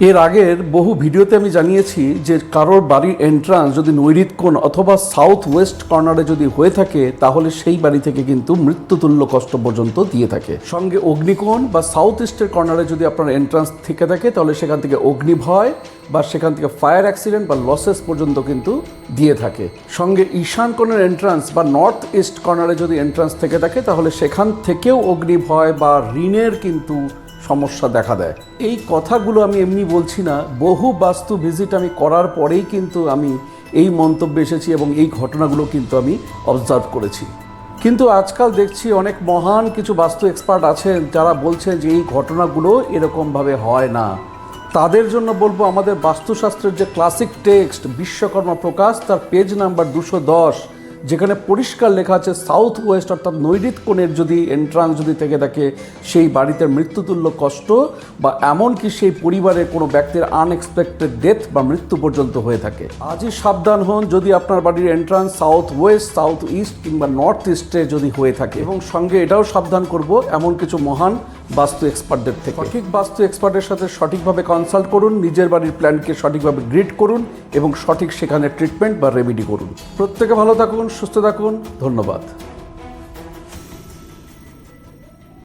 এর আগের বহু ভিডিওতে আমি জানিয়েছি যে কারোর বাড়ির এন্ট্রান্স যদি নৈঋত কোণ অথবা সাউথ ওয়েস্ট কর্নারে যদি হয়ে থাকে তাহলে সেই বাড়ি থেকে কিন্তু মৃত্যুতুল্য কষ্ট পর্যন্ত দিয়ে থাকে। সঙ্গে অগ্নিকোণ বা সাউথ ইস্টের কর্নারে যদি আপনার এন্ট্রান্স থেকে থাকে তাহলে সেখান থেকে অগ্নিভয় বা সেখান থেকে ফায়ার অ্যাক্সিডেন্ট বা লসেস পর্যন্ত কিন্তু দিয়ে থাকে। সঙ্গে ঈশান কোণের এন্ট্রান্স বা নর্থ ইস্ট কর্নারে যদি এন্ট্রান্স থেকে থাকে তাহলে সেখান থেকেও অগ্নিভয় বা ঋণের কিন্তু সমস্যা দেখা দেয়। এই কথাগুলো আমি এমনি বলছি না, বহু বাস্তু ভিজিট আমি করার পরেই কিন্তু আমি এই মন্তব্যে এসেছি এবং এই ঘটনাগুলো কিন্তু আমি অবজার্ভ করেছি। কিন্তু আজকাল দেখছি অনেক মহান কিছু বাস্তু এক্সপার্ট আছেন যারা বলছেন যে এই ঘটনাগুলো এরকমভাবে হয় না। তাদের জন্য বলবো আমাদের বাস্তুশাস্ত্রের যে ক্লাসিক টেক্সট বিশ্বকর্মা প্রকাশ তার পেজ নাম্বার 210, যেখানে পরিষ্কার লেখা আছে সাউথ ওয়েস্ট অর্থাৎ নৈঋত কোণের যদি এন্ট্রান্স যদি থেকে থাকে সেই বাড়িতে মৃত্যুতুল্য কষ্ট বা এমনকি সেই পরিবারের কোনো ব্যক্তির আনএক্সপেক্টেড ডেথ বা মৃত্যু পর্যন্ত হয়ে থাকে। আজই সাবধান হন যদি আপনার বাড়ির entrance south West, south east কিংবা নর্থ ইস্টে যদি হয়ে থাকে, এবং সঙ্গে এটাও সাবধান করব এমন কিছু মহান বাস্তু এক্সপার্টদের থেকে। সঠিক বাস্তু এক্সপার্টের সাথে সঠিকভাবে কনসাল্ট করুন, নিজের বাড়ির প্ল্যানকে সঠিকভাবে গ্রিড করুন এবং সঠিক সেখানে ট্রিটমেন্ট বা রেমেডি করুন। প্রত্যেকে ভালো থাকুন, সুস্থ থাকুন, ধন্যবাদ।